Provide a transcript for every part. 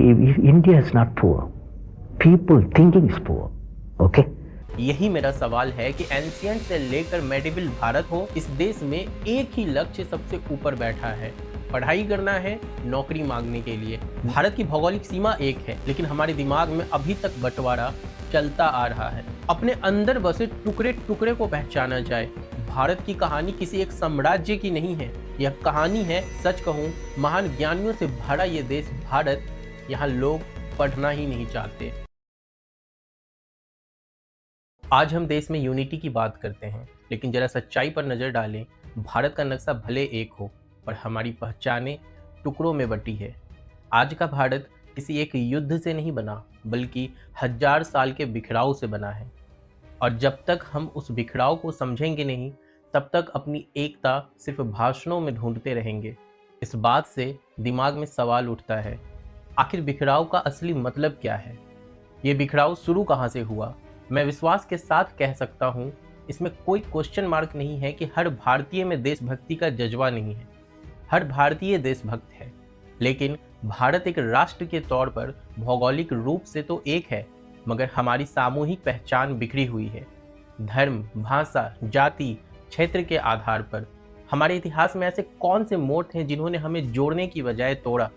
India is not poor. People thinking is poor. Okay? यही मेरा सवाल है कि एंशिएंट से लेकर मेडिवल भारत हो, इस देश में एक ही लक्ष्य सबसे ऊपर बैठा है, पढ़ाई करना है, नौकरी मांगने के लिए। भारत की भौगोलिक सीमा एक है, लेकिन हमारे दिमाग में अभी तक बंटवारा चलता आ रहा है। अपने अंदर बसे टुकड़े टुकड़े को पहचाना जाए। भारत की कहानी किसी एक साम्राज्य की नहीं है, यह कहानी है, सच कहूँ, महान ज्ञानियों से भरा ये देश भारत। यहाँ लोग पढ़ना ही नहीं चाहते। आज हम देश में यूनिटी की बात करते हैं, लेकिन जरा सच्चाई पर नजर डालें। भारत का नक्शा भले एक हो, पर हमारी पहचानें टुकड़ों में बटी है। आज का भारत किसी एक युद्ध से नहीं बना, बल्कि 1000 साल के बिखराव से बना है। और जब तक हम उस बिखराव को समझेंगे नहीं, तब तक अपनी एकता सिर्फ भाषणों में ढूंढते रहेंगे। इस बात से दिमाग में सवाल उठता है, आखिर बिखराव का असली मतलब क्या है? ये बिखराव शुरू कहाँ से हुआ? मैं विश्वास के साथ कह सकता हूँ, इसमें कोई क्वेश्चन मार्क नहीं है कि हर भारतीय में देशभक्ति का जज्बा नहीं है। हर भारतीय देशभक्त है, लेकिन भारत एक राष्ट्र के तौर पर भौगोलिक रूप से तो एक है, मगर हमारी सामूहिक पहचान बिखरी हुई है। धर्म, भाषा, जाति, क्षेत्र के आधार पर। हमारे इतिहास में ऐसे कौन से मोड़ थे जिन्होंने हमें जोड़ने की बजाय तोड़ा?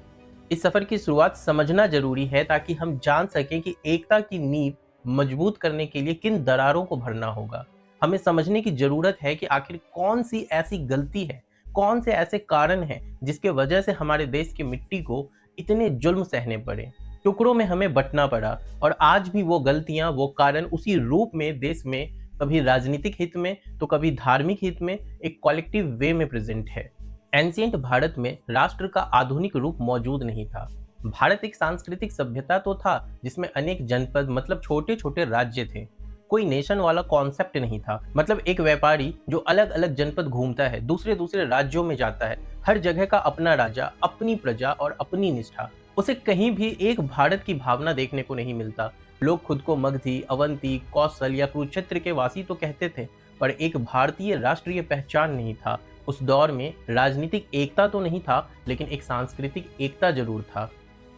इस सफर की शुरुआत समझना जरूरी है, ताकि हम जान सकें कि एकता की नींव मजबूत करने के लिए किन दरारों को भरना होगा। हमें समझने की जरूरत है कि आखिर कौन सी ऐसी गलती है, कौन से ऐसे कारण हैं जिसके वजह से हमारे देश की मिट्टी को इतने जुल्म सहने पड़े, टुकड़ों में हमें बंटना पड़ा। और आज भी वो गलतियां, वो कारण उसी रूप में देश में कभी राजनीतिक हित में तो कभी धार्मिक हित में एक कलेक्टिव वे में प्रेजेंट है। एंशिएंट भारत में राष्ट्र का आधुनिक रूप मौजूद नहीं था। भारत एक सांस्कृतिक सभ्यता तो था, जिसमें अनेक जनपद मतलब छोटे छोटे राज्य थे। कोई नेशन वाला कॉन्सेप्ट नहीं था। मतलब एक व्यापारी जो अलग अलग जनपद घूमता है, दूसरे दूसरे राज्यों में जाता है, हर जगह का अपना राजा, अपनी प्रजा और अपनी निष्ठा। उसे कहीं भी एक भारत की भावना देखने को नहीं मिलता। लोग खुद को मगधी, अवंती, कौशल या कुरुक्षेत्र के वासी तो कहते थे, पर एक भारतीय राष्ट्रीय पहचान नहीं था। उस दौर में राजनीतिक एकता तो नहीं था, लेकिन एक सांस्कृतिक एकता जरूर था।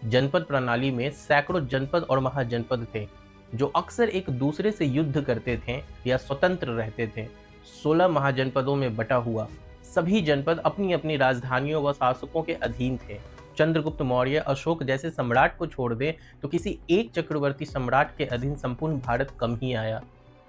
जनपद प्रणाली में सैकड़ों जनपद और महाजनपद थे, जो अक्सर एक दूसरे से युद्ध करते थे या स्वतंत्र रहते थे। 16 महाजनपदों में बटा हुआ सभी जनपद अपनी अपनी राजधानियों व शासकों के अधीन थे। चंद्रगुप्त मौर्य, अशोक जैसे सम्राट को छोड़ दें तो किसी एक चक्रवर्ती सम्राट के अधीन संपूर्ण भारत कम ही आया।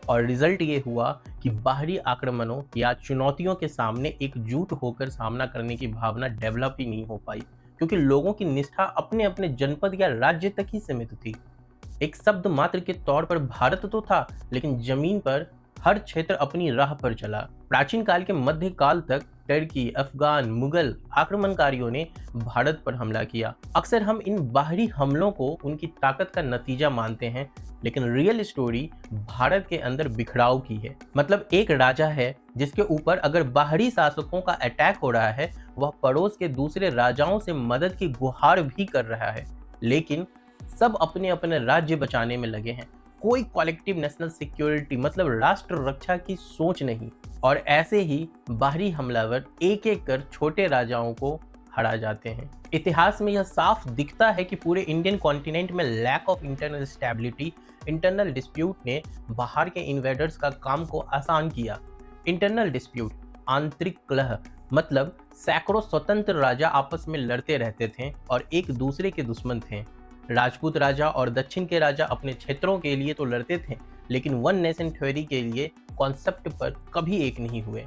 और रिजल्ट ये हुआ कि बाहरी आक्रमणों या चुनौतियों के सामने एकजुट होकर सामना करने की भावना डेवलप ही नहीं हो पाई, क्योंकि लोगों की निष्ठा अपने अपने जनपद या राज्य तक ही सीमित थी। एक शब्द मात्र के तौर पर भारत तो था, लेकिन जमीन पर हर क्षेत्र अपनी राह पर चला। प्राचीन काल के मध्य काल तक टर्की, अफगान, मुगल आक्रमणकारियों ने भारत पर हमला किया। अक्सर हम इन बाहरी हमलों को उनकी ताकत का नतीजा मानते हैं, लेकिन रियल स्टोरी भारत के अंदर बिखराव की है। मतलब एक राजा है जिसके ऊपर अगर बाहरी शासकों का अटैक हो रहा है, वह पड़ोस के दूसरे राजाओं से मदद की गुहार भी कर रहा है, लेकिन सब अपने अपने राज्य बचाने में लगे हैं। कोई कलेक्टिव नेशनल सिक्योरिटी मतलब राष्ट्र रक्षा की सोच नहीं। और ऐसे ही बाहरी हमलावर एक एक कर छोटे राजाओं को हरा जाते हैं। इतिहास में यह साफ दिखता है कि पूरे इंडियन कॉन्टिनेंट में lack of internal stability, internal dispute ने बाहर के इन्वेडर्स का काम को आसान किया। इंटरनल डिस्प्यूट, आंतरिक कलह, मतलब सैकड़ों स्वतंत्र राजा आपस में लड़ते रहते थे और एक दूसरे के दुश्मन थे। राजपूत राजा और दक्षिण के राजा अपने क्षेत्रों के लिए तो लड़ते थे, लेकिन वन नेशन थ्योरी के लिए कॉन्सेप्ट पर कभी एक नहीं हुए।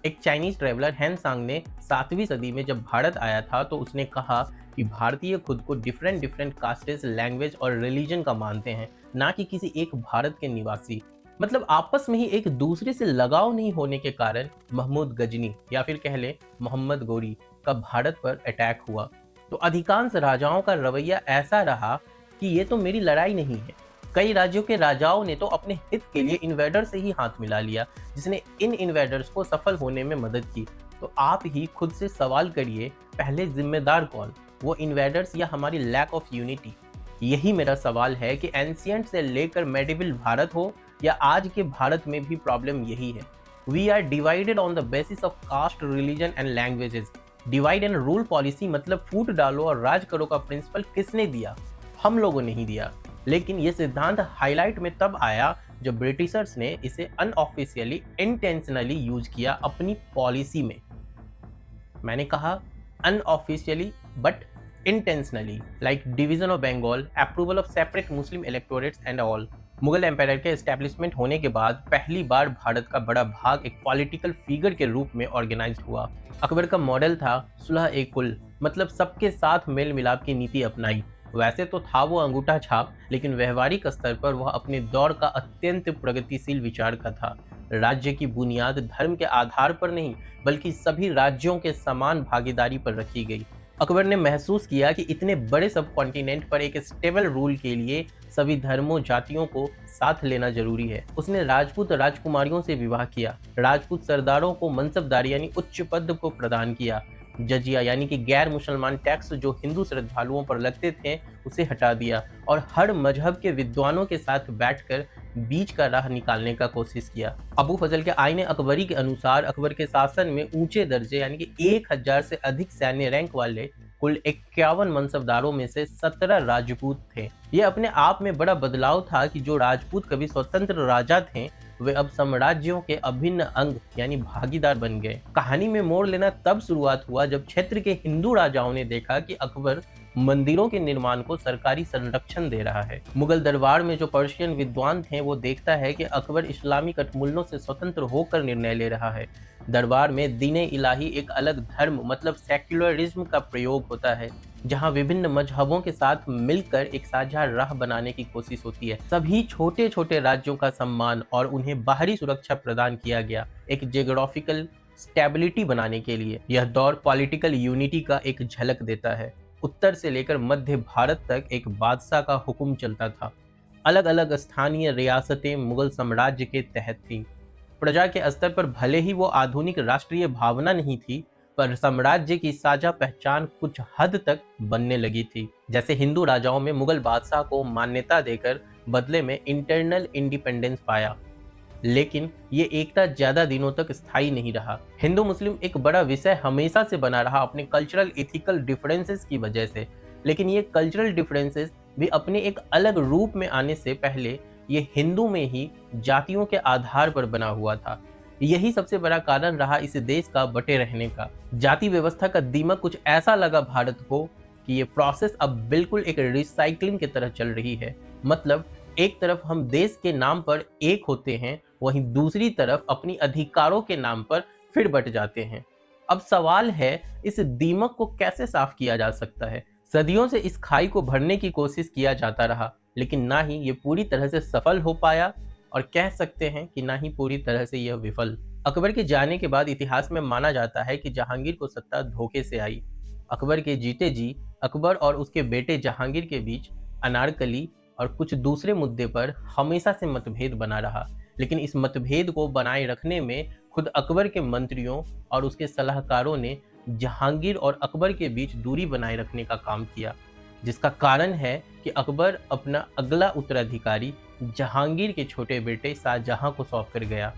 एक चाइनीज ट्रेवलर हैन सांग ने 7वीं सदी में जब भारत आया था, तो उसने कहा कि भारतीय खुद को डिफरेंट कास्टेस, लैंग्वेज और रिलीजन का मानते हैं, ना कि किसी एक भारत के निवासी। मतलब आपस में ही एक दूसरे से लगाव नहीं होने के कारण महमूद गजनी या फिर कह ले मोहम्मद गोरी का भारत पर अटैक हुआ। तो अधिकांश राजाओं का रवैया ऐसा रहा कि ये तो मेरी लड़ाई नहीं है। कई राज्यों के राजाओं ने तो अपने हित के लिए इन्वेडर से ही हाथ मिला लिया, जिसने इन इन्वेडर्स को सफल होने में मदद की। तो आप ही खुद से सवाल करिए, पहले जिम्मेदार कौन, वो इन्वेडर्स या हमारी लैक ऑफ यूनिटी? यही मेरा सवाल है कि एंशिएंट से लेकर मेडिवल भारत हो या आज के भारत में भी प्रॉब्लम यही है। We are divided on the basis of caste, religion and languages. Divide and rule policy मतलब फूट डालो और राज करो का प्रिंसिपल किसने दिया? हम लोगों ने ही दिया। लेकिन ये सिद्धांत हाईलाइट में तब आया जब ब्रिटिशर्स ने इसे अनऑफिशियली इंटेंशनली यूज किया अपनी पॉलिसी में। मैंने कहा unofficially but intentionally, like division of Bengal, approval of separate Muslim electorates and all. Mughal empire के एस्टेब्लिशमेंट होने के बाद पहली बार भारत का बड़ा भाग एक पॉलिटिकल फिगर के रूप में ऑर्गेनाइज्ड हुआ। अकबर का मॉडल था सुलह ए कुल, मतलब सबके साथ मेल मिलाप की नीति अपनाई। वैसे तो था वो अंगूठा छाप, लेकिन व्यवहारिक स्तर पर वह अपने दौर का अत्यंत प्रगतिशील विचार का था। राज्य की बुनियाद धर्म के आधार पर नहीं, बल्कि सभी राज्यों के समान भागीदारी पर रखी गई। अकबर ने महसूस किया कि इतने बड़े सब कॉन्टिनेंट पर एक स्टेबल रूल के लिए सभी धर्मों जातियों को साथ लेना जरूरी है। उसने राजपूत राजकुमारियों से विवाह किया, राजपूत सरदारों को मनसबदारी यानी उच्च पद को प्रदान किया, जजिया यानी कि गैर मुसलमान टैक्स जो हिंदू श्रद्धालुओं पर लगते थे उसे हटा दिया, और हर मजहब के विद्वानों के साथ बैठकर बीच का राह निकालने का कोशिश किया। अबू फजल के आईने अकबरी के अनुसार अकबर के शासन में ऊंचे दर्जे यानी कि 1000 से अधिक सैन्य रैंक वाले कुल 51 मनसबदारों में से 17 राजपूत थे। ये अपने आप में बड़ा बदलाव था कि जो राजपूत कभी स्वतंत्र राजा थे वे अब साम्राज्यों के अभिन्न अंग यानी भागीदार बन गए। कहानी में मोड़ लेना तब शुरुआत हुआ जब क्षेत्र के हिंदू राजाओं ने देखा कि अकबर मंदिरों के निर्माण को सरकारी संरक्षण दे रहा है। मुगल दरबार में जो पर्शियन विद्वान थे वो देखता है कि अकबर इस्लामी कटमुल्लों से स्वतंत्र होकर निर्णय ले रहा है। दरबार में दीने इलाही एक अलग धर्म मतलब सेक्युलरिज्म का प्रयोग होता है, जहां विभिन्न मजहबों के साथ मिलकर एक साझा राह बनाने की कोशिश होती है। सभी छोटे छोटे राज्यों का सम्मान और उन्हें बाहरी सुरक्षा प्रदान किया गया, एक जियोग्राफिकल स्टेबिलिटी बनाने के लिए। यह दौर पॉलिटिकल यूनिटी का एक झलक देता है। उत्तर से लेकर मध्य भारत तक एक बादशाह का हुक्म चलता था। अलग अलग स्थानीय रियासतें मुगल साम्राज्य के तहत थीं। प्रजा के स्तर पर भले ही वो आधुनिक राष्ट्रीय भावना नहीं थी, पर साम्राज्य की साझा पहचान कुछ हद तक बनने लगी थी। जैसे हिंदू राजाओं में मुगल बादशाह को मान्यता देकर बदले में इंटरनल इंडिपेंडेंस पाया, लेकिन ये एकता ज्यादा दिनों तक स्थायी नहीं रहा। हिंदू मुस्लिम एक बड़ा विषय हमेशा से बना रहा अपने कल्चरल एथिकल डिफरेंसेस की वजह से, लेकिन ये कल्चरल डिफरेंसेस भी अपने एक अलग रूप में आने से पहले ये हिंदू में ही जातियों के आधार पर बना हुआ था। यही सबसे बड़ा कारण रहा इस देश का बटे रहने का। जाति व्यवस्था का दीमक कुछ ऐसा लगा भारत को कि ये प्रोसेस अब बिल्कुल एक रिसाइकलिंग की तरह चल रही है। मतलब एक तरफ हम देश के नाम पर एक होते हैं, वहीं दूसरी तरफ अपनी अधिकारों के नाम पर फिर बट जाते हैं। अब सवाल है इस दीमक को कैसे साफ किया जा सकता है। सदियों से इस खाई को भरने की कोशिश किया जाता रहा, लेकिन ना ही ये पूरी तरह से सफल हो पाया और कह सकते हैं कि ना ही पूरी तरह से यह विफल। अकबर के जाने के बाद इतिहास में माना जाता है कि जहांगीर को सत्ता धोखे से आई। अकबर के जीते जी अकबर और उसके बेटे जहांगीर के बीच अनारकली और कुछ दूसरे मुद्दे पर हमेशा से मतभेद बना रहा, लेकिन इस मतभेद को बनाए रखने में खुद अकबर के मंत्रियों और उसके सलाहकारों ने जहांगीर और अकबर के बीच दूरी बनाए रखने का काम किया, जिसका कारण है कि अकबर अपना अगला उत्तराधिकारी जहांगीर के छोटे बेटे शाहजहां को सौंप कर गया।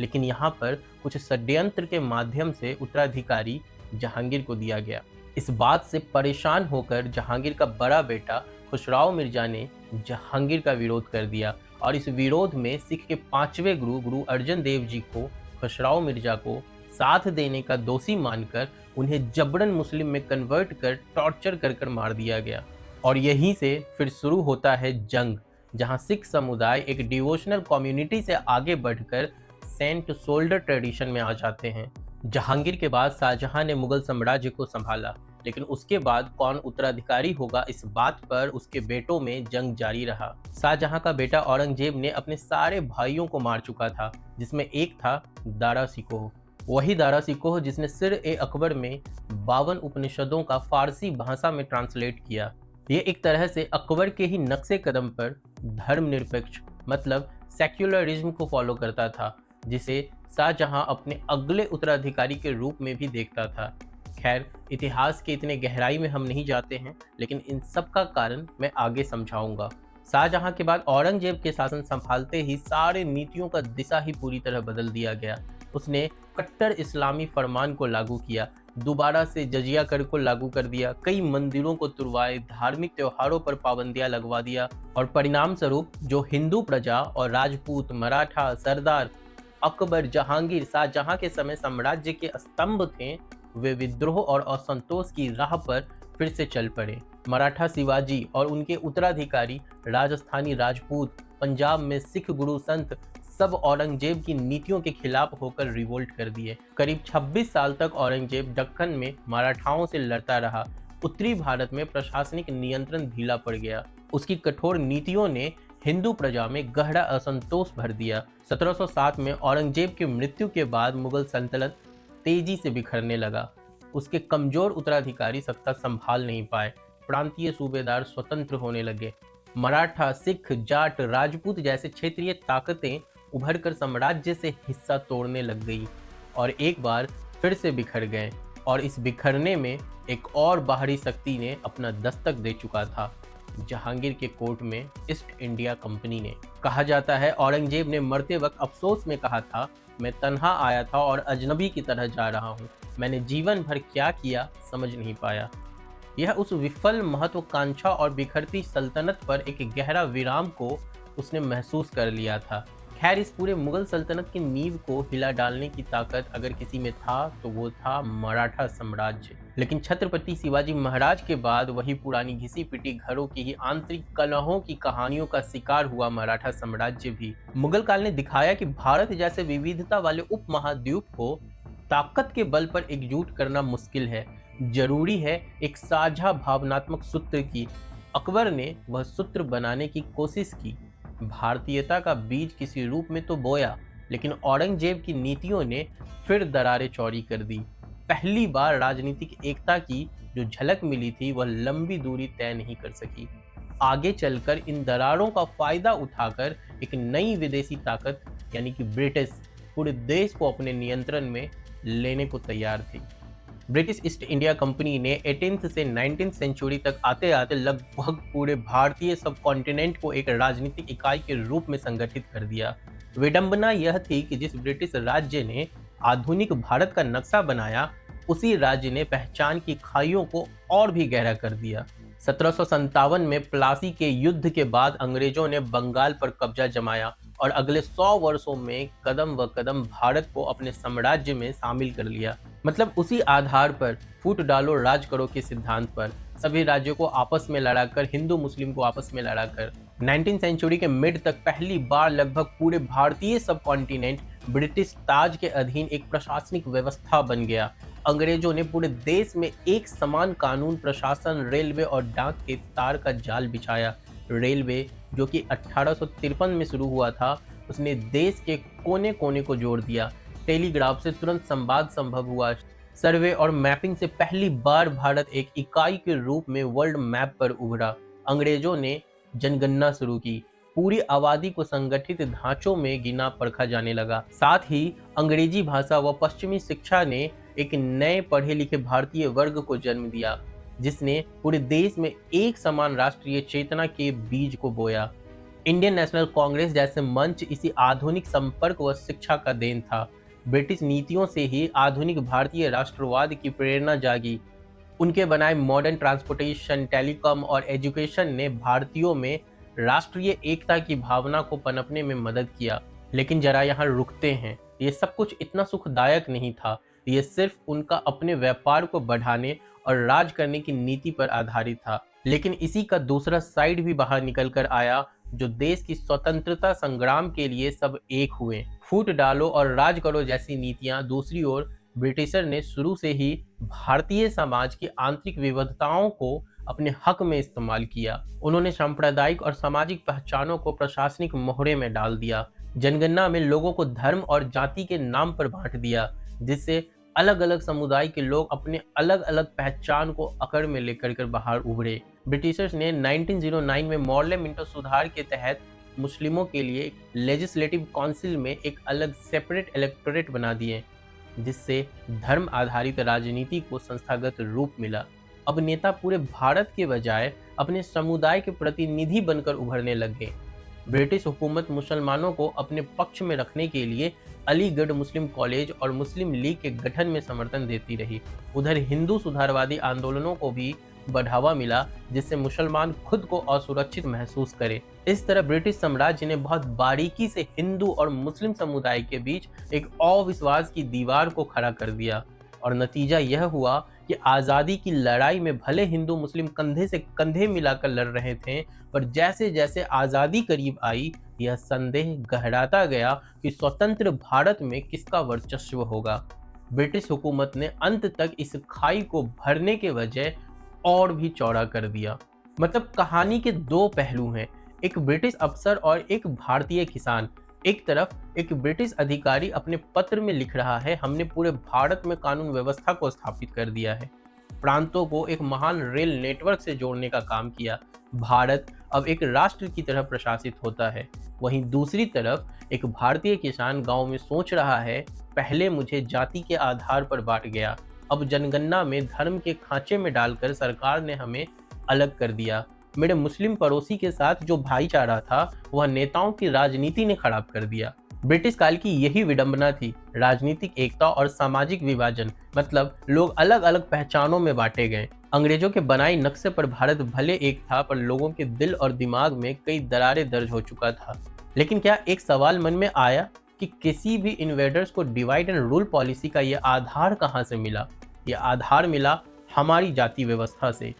लेकिन यहाँ पर कुछ षड्यंत्र के माध्यम से उत्तराधिकारी जहांगीर को दिया गया। इस बात से परेशान होकर जहांगीर का बड़ा बेटा खुसराव मिर्जा ने जहांगीर का विरोध कर दिया, और इस विरोध में सिख के 5वें गुरु अर्जन देव जी को खुसराव मिर्जा को साथ देने का दोषी मानकर उन्हें जबरन मुस्लिम में कन्वर्ट कर टॉर्चर कर मार दिया गया। और यहीं से फिर शुरू होता है जंग, जहां सिख समुदाय एक डिवोशनल कम्युनिटी से आगे बढ़कर सेंट सोल्डर ट्रेडिशन में आ जाते हैं। जहांगीर के बाद शाहजहां ने मुगल साम्राज्य को संभाला, लेकिन उसके बाद कौन उत्तराधिकारी होगा इस बात पर उसके बेटों में जंग जारी रहा। शाहजहां का बेटा औरंगजेब ने अपने सारे भाइयों को मार चुका था, जिसमें एक था दारा सिकोह। वही दारा सिकोह जिसने सिर ए अकबर में 52 उपनिषदों का फारसी भाषा में ट्रांसलेट किया। ये एक तरह से अकबर के ही नक्शे कदम पर धर्मनिरपेक्ष मतलब सेक्युलरिज्म को फॉलो करता था, जिसे शाहजहां अपने अगले उत्तराधिकारी के रूप में भी देखता था। खैर, इतिहास के इतने गहराई में हम नहीं जाते हैं, लेकिन इन सब का कारण मैं आगे समझाऊंगा। शाहजहां के बाद औरंगजेब के शासन संभालते ही सारे नीतियों का दिशा ही पूरी तरह बदल दिया गया। उसने कट्टर इस्लामी फरमान को लागू किया, दोबारा से जजिया कर को लागू कर दिया, कई मंदिरों को तुड़वाए, धार्मिक त्योहारों पर पाबंदियां लगवा दिया और परिणाम स्वरूप जो हिंदू प्रजा और राजपूत, मराठा, सरदार, अकबर, जहांगीर, शाहजहां के समय साम्राज्य के स्तंभ थे, वे विद्रोह और असंतोष की राह पर फिर से चल पड़े। मराठा शिवाजी और उनके उत्तराधिकारी राजस्थानी राजपूत, पंजाब में सिख गुरु संत सब औरंगजेब की नीतियों के खिलाफ होकर रिवोल्ट कर दिए। करीब 26 साल तक औरंगजेब दक्कन में मराठाओं से लड़ता रहा। उत्तरी भारत में प्रशासनिक नियंत्रण ढीला पड़ गया। उसकी कठोर नीतियों ने हिंदू प्रजा में गहरा असंतोष भर दिया। 1707 में औरंगजेब की मृत्यु के बाद मुगल सल्तनत तेजी से बिखरने लगा। उसके कमजोर उत्तराधिकारी सत्ता संभाल नहीं पाए। प्रांतीय सूबेदार स्वतंत्र होने लगे। मराठा, सिख, जाट, राजपूत जैसे क्षेत्रीय ताकतें उभरकर साम्राज्य से हिस्सा तोड़ने लग गई और एक बार फिर से बिखर गए। और इस बिखरने में एक और बाहरी शक्ति ने अपना दस्तक दे चुका था, जहांगीर के कोर्ट में ईस्ट इंडिया कंपनी ने। कहा जाता है औरंगजेब ने मरते वक्त अफसोस में कहा था, मैं तन्हा आया था और अजनबी की तरह जा रहा हूँ। मैंने जीवन भर क्या किया समझ नहीं पाया। यह उस विफल महत्वाकांक्षा और बिखरती सल्तनत पर एक गहरा विराम को उसने महसूस कर लिया था। खैर, इस पूरे मुगल सल्तनत की नींव को हिला डालने की ताकत अगर किसी में था तो वो था मराठा साम्राज्य। लेकिन छत्रपति शिवाजी महाराज के बाद वही पुरानी घिसी पिटी घरों की ही आंतरिक कलहों की कहानियों का शिकार हुआ मराठा साम्राज्य भी। मुगल काल ने दिखाया कि भारत जैसे विविधता वाले उपमहाद्वीप को ताकत के बल पर एकजुट करना मुश्किल है। जरूरी है एक साझा भावनात्मक सूत्र की। अकबर ने वह सूत्र बनाने की कोशिश की। भारतीयता का बीज किसी रूप में तो बोया, लेकिन औरंगजेब की नीतियों ने फिर दरारें चौड़ी कर दी। पहली बार राजनीतिक एकता की जो झलक मिली थी वह लंबी दूरी तय नहीं कर सकी। आगे चलकर इन दरारों का फायदा उठाकर एक नई विदेशी ताकत यानी कि ब्रिटिश पूरे देश को अपने नियंत्रण में लेने को तैयार थी। ब्रिटिश ईस्ट इंडिया कंपनी ने 18th से 19th सेंचुरी तक आते आते लगभग पूरे भारतीय सब कॉन्टिनेंट को एक राजनीतिक इकाई के रूप में संगठित कर दिया। विडंबना यह थी कि जिस ब्रिटिश राज्य ने आधुनिक भारत का नक्शा बनाया, उसी राज्य ने पहचान की खाइयों को और भी गहरा कर दिया। 1757 में प्लासी के युद्ध के बाद अंग्रेजों ने बंगाल पर कब्जा जमाया और अगले 100 वर्षों में कदम व कदम भारत को अपने साम्राज्य में शामिल कर लिया। मतलब उसी आधार पर फूट डालो राज करो के सिद्धांत पर सभी राज्यों को आपस में लड़ाकर, हिंदू मुस्लिम को आपस में लड़ाकर 19th सेंचुरी के मिड तक पहली बार लगभग पूरे भारतीय सब कॉन्टिनेंट ब्रिटिश ताज के अधीन एक प्रशासनिक व्यवस्था बन गया। अंग्रेजों ने पूरे देश में एक समान कानून, प्रशासन, रेलवे और डाक के तार का जाल बिछाया। रेलवे जो कि 1853 में शुरू हुआ था, उसने देश के कोने कोने को जोड़ दिया। टेलीग्राफ से तुरंत संवाद संभव हुआ। सर्वे और मैपिंग से पहली बार भारत एक इकाई के रूप में वर्ल्ड मैप पर उभरा। अंग्रेजों ने जनगणना शुरू की। पूरी आबादी को संगठित ढांचों में गिना परखा जाने लगा। साथ ही अंग्रेजी भाषा व पश्चिमी शिक्षा ने एक नए पढ़े लिखे भारतीय वर्ग को जन्म दिया, जिसने पूरे देश में एक समान राष्ट्रीय चेतना के बीज को बोया। इंडियन नेशनल कांग्रेस जैसे मंच इसी आधुनिक संपर्क व शिक्षा का देन था। ब्रिटिश नीतियों से ही आधुनिक भारतीय राष्ट्रवाद की प्रेरणा जागी। उनके बनाए मॉडर्न ट्रांसपोर्टेशन, टेलीकॉम और एजुकेशन ने भारतीयों में राष्ट्रीय एकता की भावना को पनपने में मदद किया। लेकिन जरा यहाँ रुकते हैं, ये सब कुछ इतना सुखदायक नहीं था। ये सिर्फ उनका अपने व्यापार को बढ़ाने और राज करने की नीति पर आधारित था। लेकिन इसी का दूसरा साइड भी बाहर निकल कर आया, जो देश की स्वतंत्रता संग्राम के लिए सब एक हुए। फूट डालो और राज करो जैसी नीतियां दूसरी ओर ब्रिटिशर ने शुरू से ही भारतीय समाज की आंतरिक विविधताओं को अपने हक में इस्तेमाल किया। उन्होंने सांप्रदायिक और सामाजिक पहचानों को प्रशासनिक मोहरे में डाल दिया। जनगणना में लोगों को धर्म और जाति के नाम पर बांट दिया, जिससे अलग अलग समुदाय के लोग अपने अलग अलग पहचान को अकड़ में लेकर कर बाहर उभरे। ब्रिटिशर्स ने 1909 में मॉर्ले मिंटो सुधार के तहत मुस्लिमों के लिए लेजिस्लेटिव काउंसिल में एक अलग सेपरेट इलेक्टोरेट बना दिए, जिससे धर्म आधारित राजनीति को संस्थागत रूप मिला। अब नेता पूरे भारत के बजाय अपने समुदाय के प्रतिनिधि बनकर उभरने लग गए। ब्रिटिश हुकूमत मुसलमानों को अपने पक्ष में रखने के लिए अलीगढ़ मुस्लिम कॉलेज और मुस्लिम लीग के गठन में समर्थन देती रही। उधर हिंदू सुधारवादी आंदोलनों को भी बढ़ावा मिला, जिससे मुसलमान खुद को असुरक्षित महसूस करे। इस तरह ब्रिटिश साम्राज्य ने बहुत बारीकी से हिंदू और मुस्लिम समुदाय के बीच एक अविश्वास की दीवार को खड़ा कर दिया, और नतीजा यह हुआ कि आज़ादी की लड़ाई में भले हिंदू मुस्लिम कंधे से कंधे मिलाकर लड़ रहे थे, पर जैसे जैसे आज़ादी करीब आई, यह संदेह गहराता गया कि स्वतंत्र भारत में किसका वर्चस्व होगा। ब्रिटिश हुकूमत ने अंत तक इस खाई को भरने के बजाय और भी चौड़ा कर दिया। मतलब कहानी के दो पहलू हैं, एक ब्रिटिश अफसर और एक भारतीय किसान। एक तरफ एक ब्रिटिश अधिकारी अपने पत्र में लिख रहा है, हमने पूरे भारत में कानून व्यवस्था को स्थापित कर दिया है, प्रांतों को एक महान रेल नेटवर्क से जोड़ने का काम किया, भारत अब एक राष्ट्र की तरह प्रशासित होता है। वहीं दूसरी तरफ एक भारतीय किसान गांव में सोच रहा है, पहले मुझे जाति के आधार पर बांट गया, अब जनगणना में धर्म के खांचे में डालकर सरकार ने हमें अलग कर दिया। मेरे मुस्लिम पड़ोसी के साथ जो भाईचारा था, वह नेताओं की राजनीति ने खराब कर दिया। ब्रिटिश काल की यही विडंबना थी, राजनीतिक एकता और सामाजिक विभाजन। मतलब लोग अलग अलग पहचानों में बांटे गए। अंग्रेजों के बनाए नक्शे पर भारत भले एक था, पर लोगों के दिल और दिमाग में कई दरारें दर्ज हो चुका था। लेकिन क्या एक सवाल मन में आया कि किसी भी इन्वेडर्स को डिवाइड एंड रूल पॉलिसी का यह आधार कहाँ से मिला? यह आधार मिला हमारी जाति व्यवस्था से।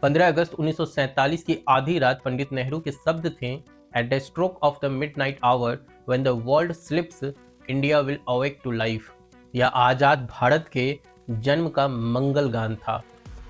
15 अगस्त 1947 की आधी रात पंडित नेहरू के शब्द थे, at the stroke of the midnight hour when the world slips India will awake to life. यह आज़ाद भारत के जन्म का मंगल गान था।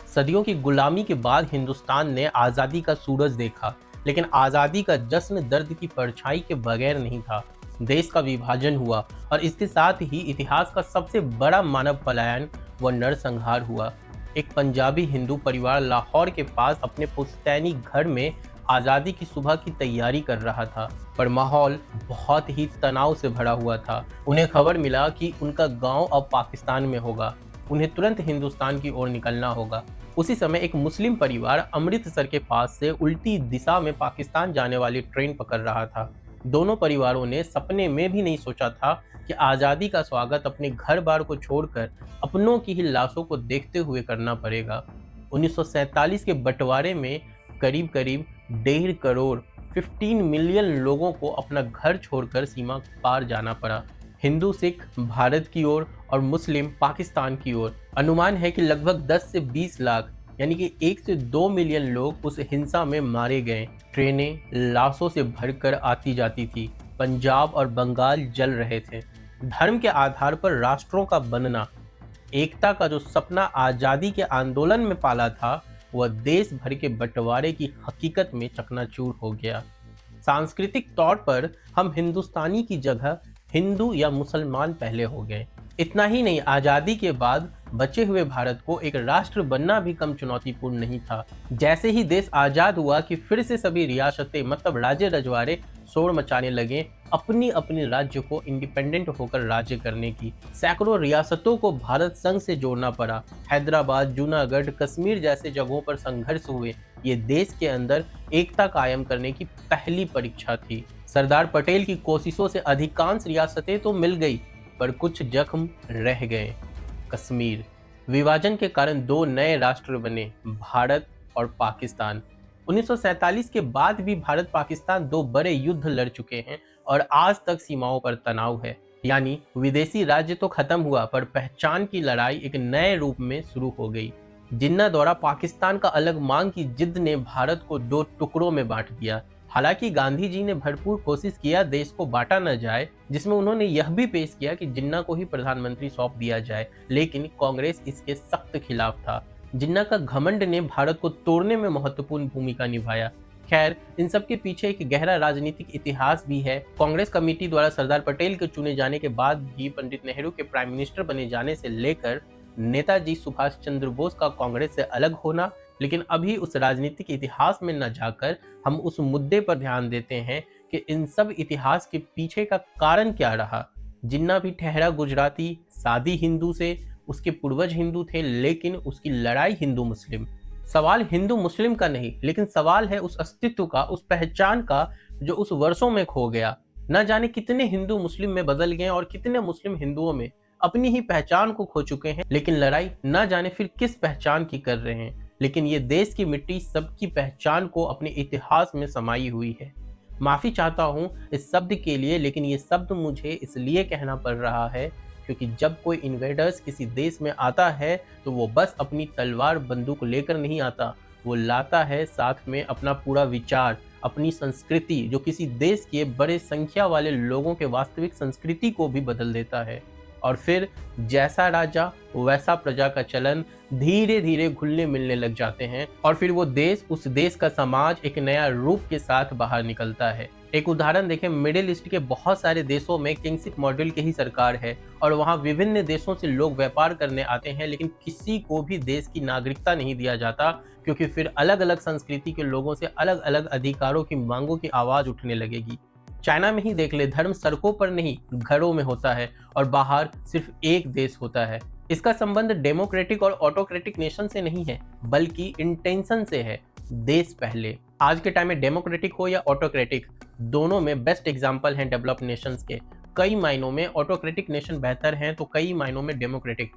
सदियों की गुलामी के बाद हिंदुस्तान ने आज़ादी का सूरज देखा, लेकिन आज़ादी का जश्न दर्द की परछाई के बगैर नहीं था। देश का विभाजन हुआ और इसके साथ ही इतिहास का सबसे बड़ा मानव पलायन व नरसंहार हुआ। एक पंजाबी हिंदू परिवार लाहौर के पास अपने पुश्तैनी घर में आज़ादी की सुबह की तैयारी कर रहा था, पर माहौल बहुत ही तनाव से भरा हुआ था। उन्हें खबर मिला कि उनका गांव अब पाकिस्तान में होगा, उन्हें तुरंत हिंदुस्तान की ओर निकलना होगा। उसी समय एक मुस्लिम परिवार अमृतसर के पास से उल्टी दिशा में पाकिस्तान जाने वाली ट्रेन पकड़ रहा था। दोनों परिवारों ने सपने में भी नहीं सोचा था कि आज़ादी का स्वागत अपने घर बार को छोड़कर अपनों की ही लाशों को देखते हुए करना पड़ेगा। 1947 के बंटवारे में करीब करीब 1.5 करोड़ 15 मिलियन लोगों को अपना घर छोड़कर सीमा पार जाना पड़ा। हिंदू सिख भारत की ओर और मुस्लिम पाकिस्तान की ओर। अनुमान है कि लगभग 10 से 20 लाख यानी कि 1 से 2 मिलियन लोग उस हिंसा में मारे गए। ट्रेनें लाशों से भरकर आती जाती थी। पंजाब और बंगाल जल रहे थे। धर्म के आधार पर राष्ट्रों का बनना, एकता का जो सपना आज़ादी के आंदोलन में पाला था, वह देश भर के बंटवारे की हकीकत में चकनाचूर हो गया। सांस्कृतिक तौर पर हम हिंदुस्तानी की जगह हिंदू या मुसलमान पहले हो गए। इतना ही नहीं, आज़ादी के बाद बचे हुए भारत को एक राष्ट्र बनना भी कम चुनौतीपूर्ण नहीं था। जैसे ही देश आज़ाद हुआ कि फिर से सभी रियासतें मतलब राज्य रजवाड़े शोर मचाने लगे अपनी अपनी राज्य को इंडिपेंडेंट होकर राज्य करने की। सैकड़ों रियासतों को भारत संघ से जोड़ना पड़ा। हैदराबाद, जूनागढ़, कश्मीर जैसे जगहों पर संघर्ष हुए। ये देश के अंदर एकता कायम करने की पहली परीक्षा थी। सरदार पटेल की कोशिशों से अधिकांश रियासतें तो मिल गई, पर कुछ जख्म रह गए। कश्मीर विभाजन के कारण 2 नए राष्ट्र बने, भारत और पाकिस्तान। 1947 के बाद भी भारत पाकिस्तान 2 बड़े युद्ध लड़ चुके हैं और आज तक सीमाओं पर तनाव है। यानी विदेशी राज्य तो खत्म हुआ, पर पहचान की लड़ाई एक नए रूप में शुरू हो गई। जिन्ना द्वारा पाकिस्तान का अलग मांग की जिद ने भारत को 2 टुकड़ों में बांट दिया। हालांकि गांधी जी ने भरपूर कोशिश किया देश को बांटा न जाए, जिसमें उन्होंने यह भी पेश किया कि जिन्ना को ही प्रधानमंत्री सौंप दिया जाए, लेकिन कांग्रेस इसके सख्त खिलाफ था। जिन्ना का घमंड ने भारत को तोड़ने में महत्वपूर्ण भूमिका निभाया। खैर, इन सब के पीछे एक गहरा राजनीतिक इतिहास भी है। कांग्रेस कमेटी द्वारा सरदार पटेल के चुने जाने के बाद भी पंडित नेहरू के प्राइम मिनिस्टर बने जाने से लेकर नेताजी सुभाष चंद्र बोस का कांग्रेस से अलग होना। लेकिन अभी उस राजनीतिक इतिहास में न जाकर हम उस मुद्दे पर ध्यान देते हैं कि इन सब इतिहास के पीछे का कारण क्या रहा। जिन्ना भी ठहरा गुजराती, शादी हिंदू से, उसके पूर्वज हिंदू थे, लेकिन उसकी लड़ाई हिंदू मुस्लिम। सवाल हिंदू मुस्लिम का नहीं, लेकिन सवाल है उस अस्तित्व का, उस पहचान का जो उस वर्षों में खो गया। न जाने कितने हिंदू मुस्लिम में बदल गए और कितने मुस्लिम हिंदुओं में अपनी ही पहचान को खो चुके हैं, लेकिन लड़ाई न जाने फिर किस पहचान की कर रहे हैं। लेकिन ये देश की मिट्टी सबकी पहचान को अपने इतिहास में समाई हुई है। माफी चाहता हूँ इस शब्द के लिए, लेकिन ये शब्द मुझे इसलिए कहना पड़ रहा है क्योंकि जब कोई इन्वेडर्स किसी देश में आता है तो वो बस अपनी तलवार बंदूक लेकर नहीं आता, वो लाता है साथ में अपना पूरा विचार, अपनी संस्कृति, जो किसी देश के बड़े संख्या वाले लोगों के वास्तविक संस्कृति को भी बदल देता है। और फिर जैसा राजा वैसा प्रजा का चलन धीरे धीरे घुलने मिलने लग जाते हैं और फिर वो देश, उस देश का समाज एक नया रूप के साथ बाहर निकलता है। एक उदाहरण देखें, मिडिल ईस्ट के बहुत सारे देशों में किंगशिप मॉडल की ही सरकार है और वहाँ विभिन्न देशों से लोग व्यापार करने आते हैं, लेकिन किसी को भी देश की नागरिकता नहीं दिया जाता क्योंकि फिर अलग अलग संस्कृति के लोगों से अलग अलग अधिकारों की मांगों की आवाज उठने लगेगी। चाइना में ही देख ले, धर्म सड़कों पर नहीं घरों में होता है और बाहर सिर्फ एक देश होता है। इसका संबंध डेमोक्रेटिक और ऑटोक्रेटिक नेशन से नहीं है, बल्कि इंटेंशन से है। देश पहले। आज के टाइम में डेमोक्रेटिक हो या ऑटोक्रेटिक, दोनों में बेस्ट एग्जांपल हैं डेवलप्ड नेशंस के। कई मायनों में ऑटोक्रेटिक नेशन बेहतर हैं तो कई मायनों में डेमोक्रेटिक।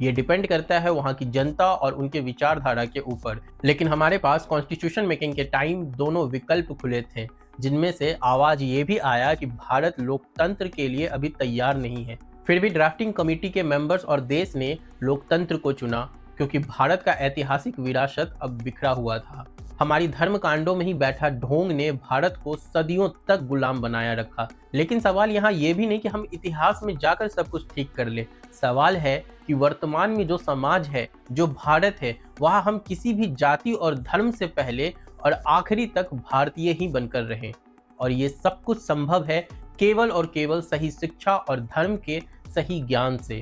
ये डिपेंड करता है वहाँ की जनता और उनके विचारधारा के ऊपर। लेकिन हमारे पास कॉन्स्टिट्यूशन मेकिंग के टाइम दोनों विकल्प खुले थे, जिनमें से आवाज ये भी आया कि भारत लोकतंत्र के लिए अभी तैयार नहीं है। फिर भी ड्राफ्टिंग कमेटी के मेंबर्स और देश ने लोकतंत्र को चुना क्योंकि भारत का ऐतिहासिक विरासत अब बिखरा हुआ था। हमारी धर्म कांडों में ही बैठा ढोंग ने भारत को सदियों तक गुलाम बनाया रखा। लेकिन सवाल यहाँ ये भी नहीं कि हम इतिहास में जाकर सब कुछ ठीक कर ले। सवाल है कि वर्तमान में जो समाज है, जो भारत है, वहाँ हम किसी भी जाति और धर्म से पहले और आखिरी तक भारतीय ही बनकर रहें। और ये सब कुछ संभव है केवल और केवल सही शिक्षा और धर्म के सही ज्ञान से।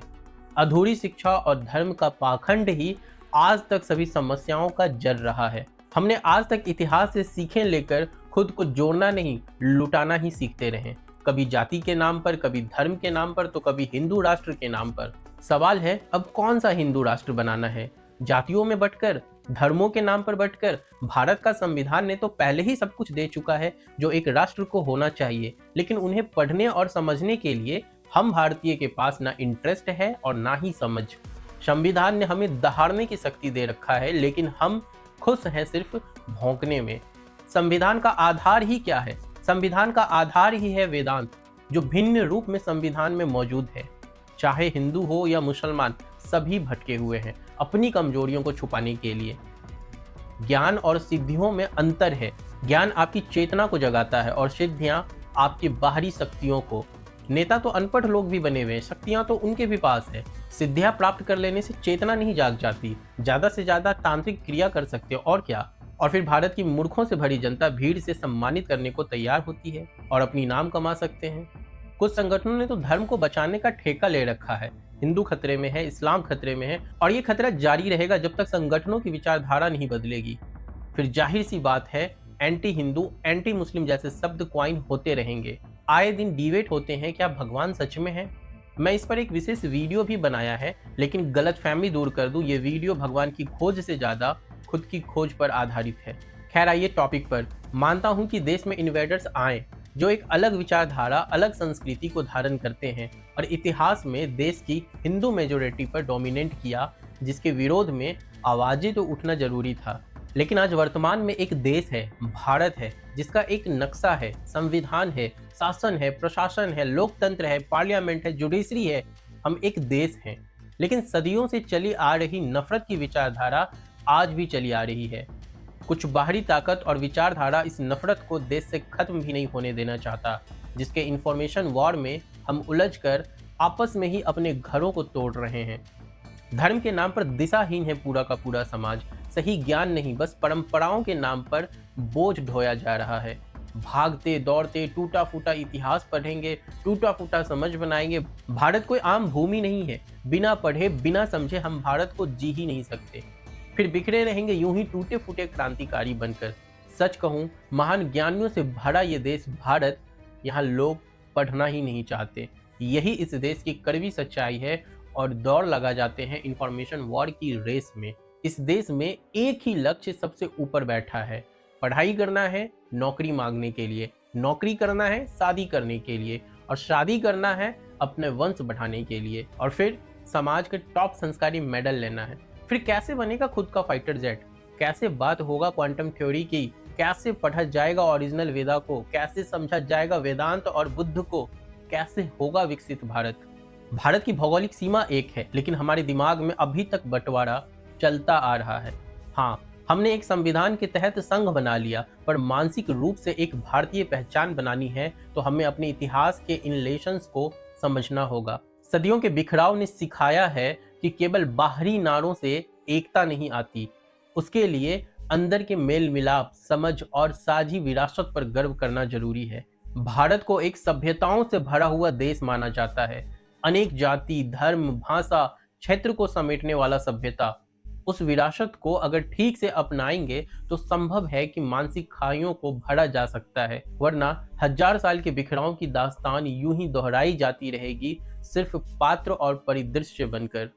अधूरी शिक्षा और धर्म का पाखंड ही आज तक सभी समस्याओं का जड़ रहा है। हमने आज तक इतिहास से सीखें लेकर खुद को जोड़ना नहीं, लुटाना ही सीखते रहे। कभी जाति के नाम पर, कभी धर्म के नाम पर, तो कभी हिंदू राष्ट्र के नाम पर। सवाल है अब कौन सा हिंदू राष्ट्र बनाना है? जातियों में बंटकर, धर्मों के नाम पर बंटकर? भारत का संविधान ने तो पहले ही सब कुछ दे चुका है जो एक राष्ट्र को होना चाहिए, लेकिन उन्हें पढ़ने और समझने के लिए हम भारतीय के पास ना इंटरेस्ट है और ना ही समझ। संविधान ने हमें दहाड़ने की शक्ति दे रखा है, लेकिन हम खुश हैं सिर्फ भौंकने में। संविधान का आधार ही क्या है? संविधान का आधार ही है वेदांत, जो भिन्न रूप में संविधान में मौजूद है। चाहे हिंदू हो या मुसलमान, सभी भटके हुए हैं अपनी कमजोरियों को छुपाने के लिए। ज्ञान और सिद्धियों में अंतर है। ज्ञान आपकी चेतना को जगाता है और सिद्धियां आपकी बाहरी शक्तियों को। नेता तो अनपढ़ लोग भी बने हुए हैं, शक्तियां तो उनके भी पास है। सिद्धियां प्राप्त कर लेने से चेतना नहीं जाग जाती, ज्यादा से ज्यादा तांत्रिक क्रिया कर सकते हो और क्या। और फिर भारत की मूर्खों से भरी जनता भीड़ से सम्मानित करने को तैयार होती है और अपनी नाम कमा सकते हैं। कुछ संगठनों ने तो धर्म को बचाने का ठेका ले रखा है। हिंदू खतरे में है, इस्लाम खतरे में है और ये खतरा जारी रहेगा जब तक संगठनों की विचारधारा नहीं बदलेगी। फिर जाहिर सी बात है, एंटी हिंदू, एंटी मुस्लिम जैसे शब्द क्वाइन होते रहेंगे। आए दिन डिबेट होते हैं क्या भगवान सच में है। मैं इस पर एक विशेष वीडियो भी बनाया है, लेकिन गलतफहमी दूर कर दूं, ये वीडियो भगवान की खोज से ज्यादा खुद की खोज पर आधारित है। खैर आइए टॉपिक पर। मानता हूं कि देश में इन्वेडर्स आए जो एक अलग विचारधारा, अलग संस्कृति को धारण करते हैं और इतिहास में देश की हिंदू मेजोरिटी पर डोमिनेट किया, जिसके विरोध में आवाजें तो उठना जरूरी था। लेकिन आज वर्तमान में एक देश है, भारत है, जिसका एक नक्शा है, संविधान है, शासन है, प्रशासन है, लोकतंत्र है, पार्लियामेंट है, जुडिशरी है। हम एक देश हैं, लेकिन सदियों से चली आ रही नफरत की विचारधारा आज भी चली आ रही है। कुछ बाहरी ताकत और विचारधारा इस नफरत को देश से खत्म भी नहीं होने देना चाहता, जिसके इंफॉर्मेशन वॉर में हम उलझकर आपस में ही अपने घरों को तोड़ रहे हैं। धर्म के नाम पर दिशाहीन है पूरा का पूरा समाज। सही ज्ञान नहीं, बस परंपराओं के नाम पर बोझ ढोया जा रहा है। भागते दौड़ते टूटा फूटा इतिहास पढ़ेंगे, टूटा फूटा समझ बनाएंगे। भारत कोई आम भूमि नहीं है, बिना पढ़े बिना समझे हम भारत को जी ही नहीं सकते। फिर बिखरे रहेंगे यूं ही टूटे फूटे क्रांतिकारी बनकर। सच कहूं, महान ज्ञानियों से भरा ये देश भारत, यहाँ लोग पढ़ना ही नहीं चाहते। यही इस देश की कड़वी सच्चाई है और दौड़ लगा जाते हैं इंफॉर्मेशन वॉर की रेस में। इस देश में एक ही लक्ष्य सबसे ऊपर बैठा है, पढ़ाई करना है नौकरी मांगने के लिए, नौकरी करना है शादी करने के लिए, और शादी करना है अपने वंश बढ़ाने के लिए, और फिर समाज के टॉप संस्कारी मेडल लेना है। फिर कैसे बनेगा खुद का फाइटर जेट, कैसे बात होगा क्वांटम थ्योरी की, कैसे पढ़ा जाएगा ओरिजिनल वेदा को, कैसे समझा जाएगा वेदांत और बुद्ध को, कैसे होगा विकसित भारत। भारत की भौगोलिक सीमा एक है, लेकिन हमारे दिमाग में अभी तक बंटवारा चलता आ रहा है। हाँ, हमने एक संविधान के तहत संघ बना लिया, पर मानसिक रूप से एक भारतीय पहचान बनानी है तो हमें अपने इतिहास के इन लेशंस को समझना होगा। सदियों के बिखराव ने सिखाया है कि केवल बाहरी नारों से एकता नहीं आती, उसके लिए अंदर के मेल मिलाप, समझ और साझी विरासत पर गर्व करना जरूरी है। भारत को एक सभ्यताओं से भरा हुआ देश माना जाता है। अनेक जाति, धर्म, भाषा, क्षेत्र को समेटने वाला सभ्यता। उस विरासत को अगर ठीक से अपनाएंगे तो संभव है कि मानसिक खाइयों को भरा जा सकता है, वरना हजार साल के बिखराव की दास्तान यूं ही दोहराई जाती रहेगी, सिर्फ पात्र और परिदृश्य बनकर।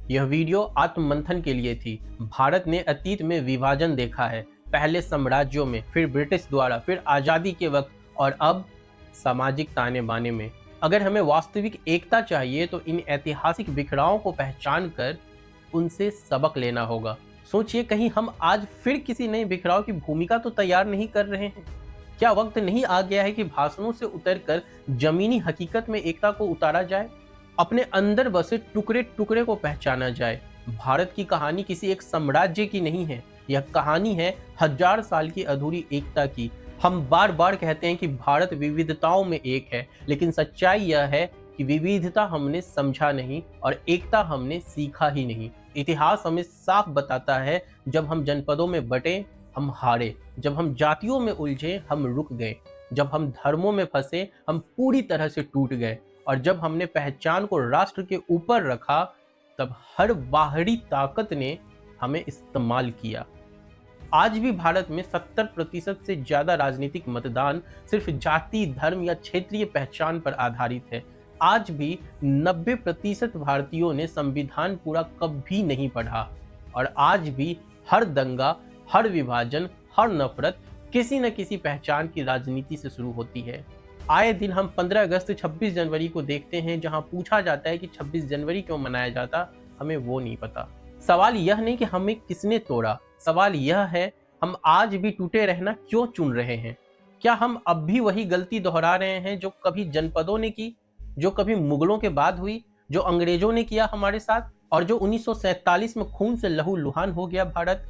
यह वीडियो आत्ममंथन के लिए थी। भारत ने अतीत में विभाजन देखा है, पहले साम्राज्यों में, फिर ब्रिटिश द्वारा, फिर आजादी के वक्त, और अब सामाजिक ताने बाने में। अगर हमें वास्तविक एकता चाहिए तो इन ऐतिहासिक बिखरावों को पहचान कर उनसे सबक लेना होगा। सोचिए, कहीं हम आज फिर किसी नए बिखराव की भूमिका तो तैयार नहीं कर रहे हैं? क्या वक्त नहीं आ गया है कि भाषणों से उतरकर जमीनी हकीकत में एकता को उतारा जाए, अपने अंदर बसे टुकड़े टुकड़े को पहचाना जाए? भारत की कहानी किसी एक साम्राज्य की नहीं है, यह कहानी है हजार साल की अधूरी एकता की। हम बार बार कहते हैं कि भारत विविधताओं में एक है, लेकिन सच्चाई यह है कि विविधता हमने समझा नहीं और एकता हमने सीखा ही नहीं। इतिहास हमें साफ बताता है, जब हम जनपदों में बटे हम हारे, जब हम जातियों में उलझे हम रुक गए, जब हम धर्मों में फंसे हम पूरी तरह से टूट गए, और जब हमने पहचान को राष्ट्र के ऊपर रखा तब हर बाहरी ताकत ने हमें इस्तेमाल किया। आज भी भारत में 70% से ज्यादा राजनीतिक मतदान सिर्फ जाति, धर्म या क्षेत्रीय पहचान पर आधारित है। आज भी 90% भारतीयों ने संविधान पूरा कभी नहीं पढ़ा, और आज भी हर दंगा, हर विभाजन, हर नफरत किसी न किसी पहचान की राजनीति से शुरू होती है। आए दिन हम 15 अगस्त, 26 जनवरी को देखते हैं, जहां पूछा जाता है कि 26 जनवरी क्यों मनाया जाता, हमें वो नहीं पता। सवाल यह नहीं कि हमें किसने तोड़ा, सवाल यह है हम आज भी टूटे रहना क्यों चुन रहे हैं। क्या हम अब भी वही गलती दोहरा रहे हैं जो कभी जनपदों ने की, जो कभी मुगलों के बाद हुई, जो अंग्रेजों ने किया हमारे साथ, और जो 1947 में खून से लहूलुहान हो गया भारत?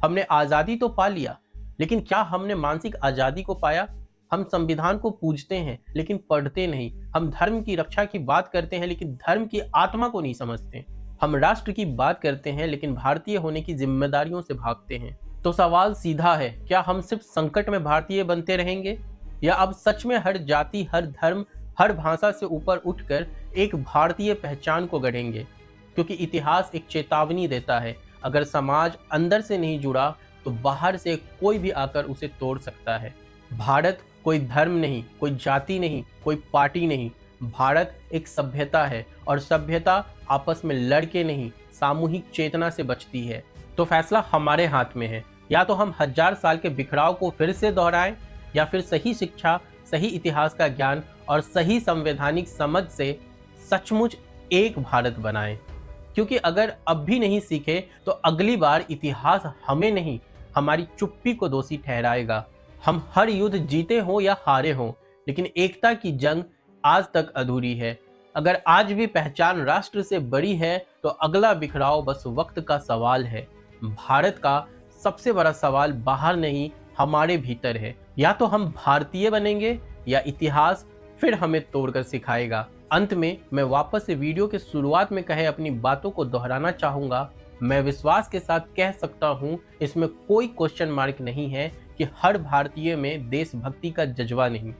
हमने आज़ादी तो पा लिया, लेकिन क्या हमने मानसिक आज़ादी को पाया? हम संविधान को पूजते हैं लेकिन पढ़ते नहीं। हम धर्म की रक्षा की बात करते हैं लेकिन धर्म की आत्मा को नहीं समझते। हम राष्ट्र की बात करते हैं लेकिन भारतीय होने की जिम्मेदारियों से भागते हैं। तो सवाल सीधा है, क्या हम सिर्फ संकट में भारतीय बनते रहेंगे, या अब सच में हर जाति, हर धर्म, हर भाषा से ऊपर उठकर एक भारतीय पहचान को गढ़ेंगे? क्योंकि इतिहास एक चेतावनी देता है, अगर समाज अंदर से नहीं जुड़ा तो बाहर से कोई भी आकर उसे तोड़ सकता है। भारत कोई धर्म नहीं, कोई जाति नहीं, कोई पार्टी नहीं। भारत एक सभ्यता है, और सभ्यता आपस में लड़के नहीं, सामूहिक चेतना से बचती है। तो फैसला हमारे हाथ में है, या तो हम हजार साल के बिखराव को फिर से दोहराएं, या फिर सही शिक्षा, सही इतिहास का ज्ञान और सही संवैधानिक समझ से सचमुच एक भारत बनाएं। क्योंकि अगर अब भी नहीं सीखे तो अगली बार इतिहास हमें नहीं, हमारी चुप्पी को दोषी ठहराएगा। हम हर युद्ध जीते हों या हारे हों, लेकिन एकता की जंग आज तक अधूरी है। अगर आज भी पहचान राष्ट्र से बड़ी है तो अगला बिखराव बस वक्त का सवाल है। भारत का सबसे बड़ा सवाल बाहर नहीं, हमारे भीतर है। या तो हम भारतीय बनेंगे या इतिहास फिर हमें तोड़कर सिखाएगा। अंत में मैं वापस से वीडियो के शुरुआत में कहे अपनी बातों को दोहराना चाहूंगा। मैं विश्वास के साथ कह सकता हूं, इसमें कोई क्वेश्चन मार्क नहीं है कि हर भारतीय में देशभक्ति का जज्बा नहीं,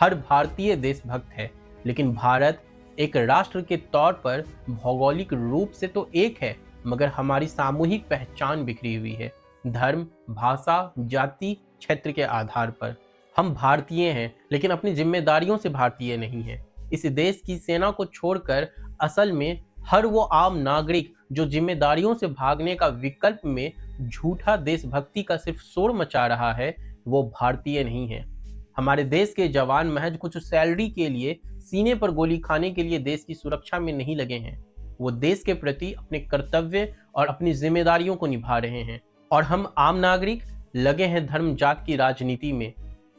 हर भारतीय देशभक्त है। लेकिन भारत एक राष्ट्र के तौर पर भौगोलिक रूप से तो एक है, मगर हमारी सामूहिक पहचान बिखरी हुई है, धर्म, भाषा, जाति, क्षेत्र के आधार पर। हम भारतीय हैं लेकिन अपनी जिम्मेदारियों से भारतीय नहीं हैं। इस देश की सेना को छोड़कर असल में हर वो आम नागरिक जो जिम्मेदारियों से भागने का विकल्प में झूठा देशभक्ति का सिर्फ शोर मचा रहा है, वो भारतीय नहीं है। हमारे देश के जवान महज कुछ सैलरी के लिए सीने पर गोली खाने के लिए देश की सुरक्षा में नहीं लगे हैं। वो देश के प्रति अपने कर्तव्य और अपनी जिम्मेदारियों को निभा रहे हैं, और हम आम नागरिक लगे हैं धर्म जात की राजनीति में।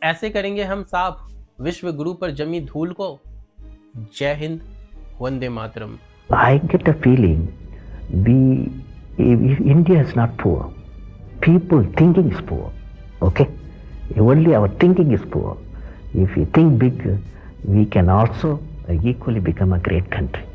ऐसे करेंगे हम साफ विश्व गुरु पर जमी धूल को। जय Hind, Vande Mataram. I get a feeling India is not poor. People thinking is poor. Okay? Only our thinking is poor. If we think big, we can also equally become a great country.